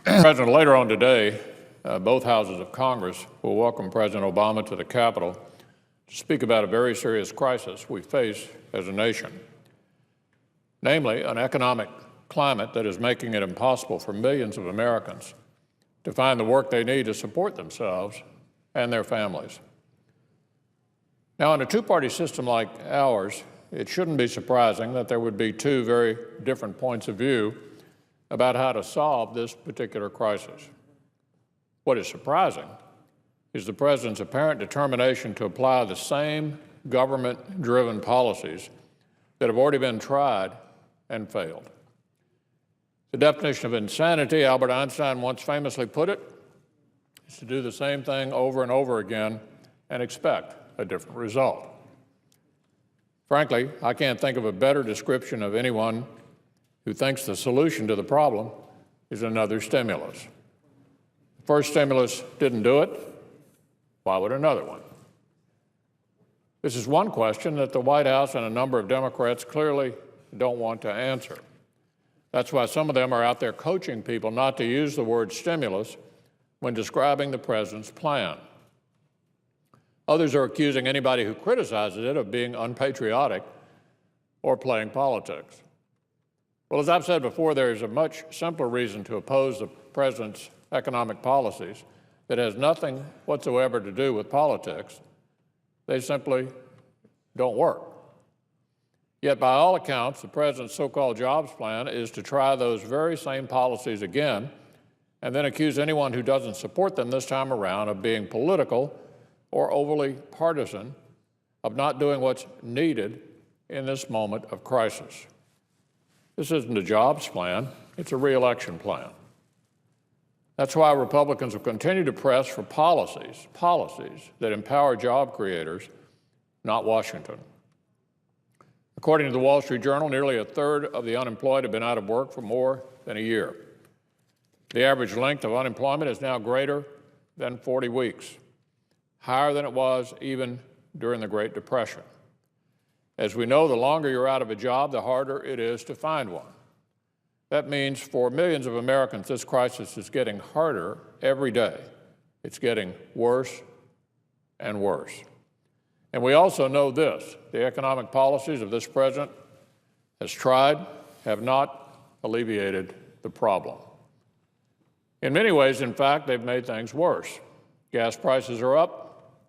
President, later on today, both houses of Congress will welcome President Obama to the Capitol to speak about a very serious crisis we face as a nation, namely an economic climate that is making it impossible for millions of Americans to find the work they need to support themselves and their families. Now, in a two-party system like ours, it shouldn't be surprising that there would be two very different points of view about how to solve this particular crisis. What is surprising is the President's apparent determination to apply the same government-driven policies that have already been tried and failed. The definition of insanity, Albert Einstein once famously put it, is to do the same thing over and over again and expect a different result. Frankly, I can't think of a better description of anyone who thinks the solution to the problem is another stimulus. The first stimulus didn't do it. Why would another one? This is one question that the White House and a number of Democrats clearly don't want to answer. That's why some of them are out there coaching people not to use the word stimulus when describing the President's plan. Others are accusing anybody who criticizes it of being unpatriotic or playing politics. Well, as I've said before, there is a much simpler reason to oppose the President's economic policies that has nothing whatsoever to do with politics. They simply don't work. Yet, by all accounts, the President's so-called jobs plan is to try those very same policies again and then accuse anyone who doesn't support them this time around of being political or overly partisan, of not doing what's needed in this moment of crisis. This isn't a jobs plan, it's a re-election plan. That's why Republicans will continue to press for policies that empower job creators, not Washington. According to the Wall Street Journal, nearly a third of the unemployed have been out of work for more than a year. The average length of unemployment is now greater than 40 weeks, higher than it was even during the Great Depression. As we know, the longer you're out of a job, the harder it is to find one. That means for millions of Americans, this crisis is getting harder every day. It's getting worse and worse. And we also know this: the economic policies of this president have not alleviated the problem. In many ways, in fact, they've made things worse. Gas prices are up,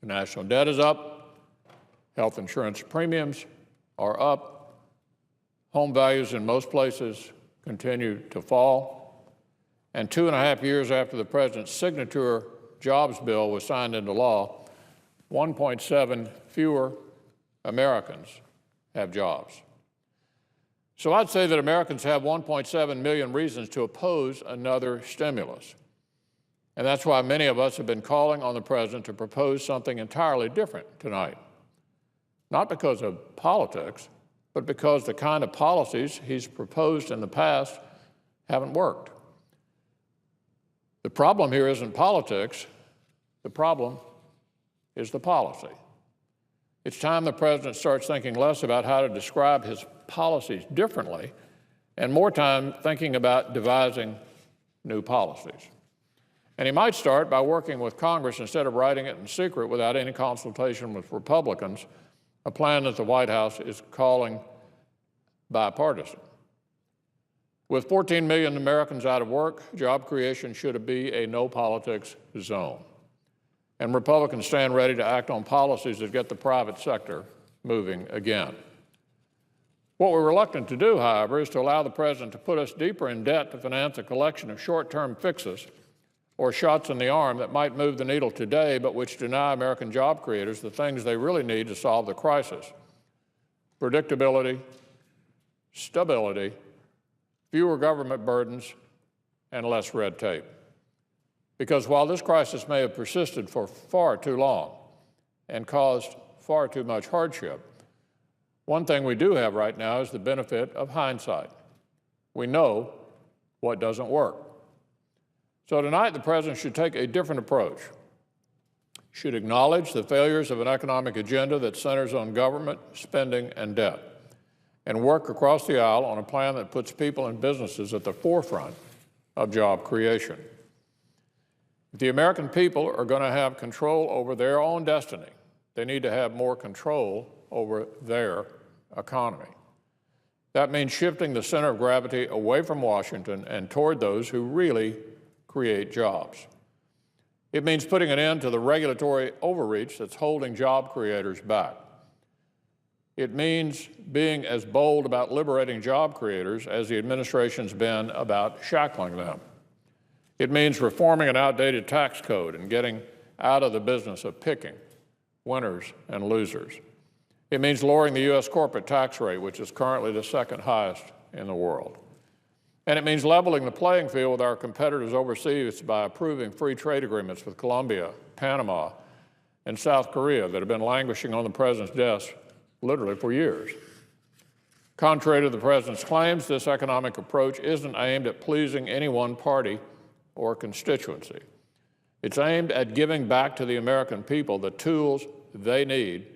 the national debt is up, health insurance premiums are up, home values in most places continue to fall, and 2.5 years after the president's signature jobs bill was signed into law, 1.7 fewer Americans have jobs. So I'd say that Americans have 1.7 million reasons to oppose another stimulus. And that's why many of us have been calling on the president to propose something entirely different tonight. Not because of politics, but because the kind of policies he's proposed in the past haven't worked. The problem here isn't politics. The problem is the policy. It's time the president starts thinking less about how to describe his policies differently and more time thinking about devising new policies. And he might start by working with Congress instead of writing it in secret without any consultation with Republicans, a plan that the White House is calling bipartisan. With 14 million Americans out of work, job creation should be a no-politics zone. And Republicans stand ready to act on policies that get the private sector moving again. What we're reluctant to do, however, is to allow the president to put us deeper in debt to finance a collection of short-term fixes or shots in the arm that might move the needle today, but which deny American job creators the things they really need to solve the crisis: predictability, stability, fewer government burdens, and less red tape. Because while this crisis may have persisted for far too long and caused far too much hardship, one thing we do have right now is the benefit of hindsight. We know what doesn't work. So tonight, the president should take a different approach. He should acknowledge the failures of an economic agenda that centers on government, spending, and debt, and work across the aisle on a plan that puts people and businesses at the forefront of job creation. If the American people are going to have control over their own destiny, they need to have more control over their economy. That means shifting the center of gravity away from Washington and toward those who really create jobs. It means putting an end to the regulatory overreach that's holding job creators back. It means being as bold about liberating job creators as the administration's been about shackling them. It means reforming an outdated tax code and getting out of the business of picking winners and losers. It means lowering the U.S. corporate tax rate, which is currently the second highest in the world. And it means leveling the playing field with our competitors overseas by approving free trade agreements with Colombia, Panama, and South Korea that have been languishing on the President's desk literally for years. Contrary to the President's claims, this economic approach isn't aimed at pleasing any one party or constituency. It's aimed at giving back to the American people the tools they need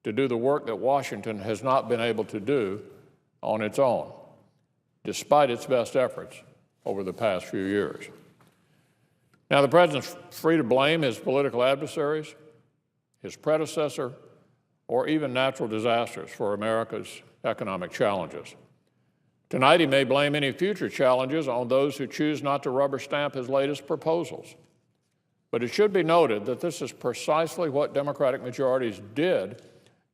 to do the work that Washington has not been able to do on its own, despite its best efforts over the past few years. Now, the President's free to blame his political adversaries, his predecessor, or even natural disasters for America's economic challenges. Tonight, he may blame any future challenges on those who choose not to rubber stamp his latest proposals. But it should be noted that this is precisely what Democratic majorities did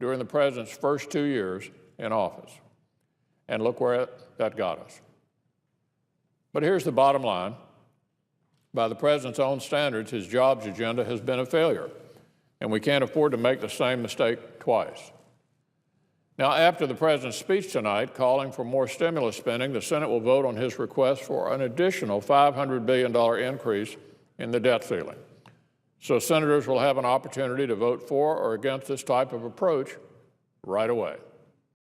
during the President's first 2 years in office. And look where that got us. But here's the bottom line. By the President's own standards, his jobs agenda has been a failure, and we can't afford to make the same mistake twice. Now, after the President's speech tonight calling for more stimulus spending, the Senate will vote on his request for an additional $500 billion increase in the debt ceiling. So senators will have an opportunity to vote for or against this type of approach right away.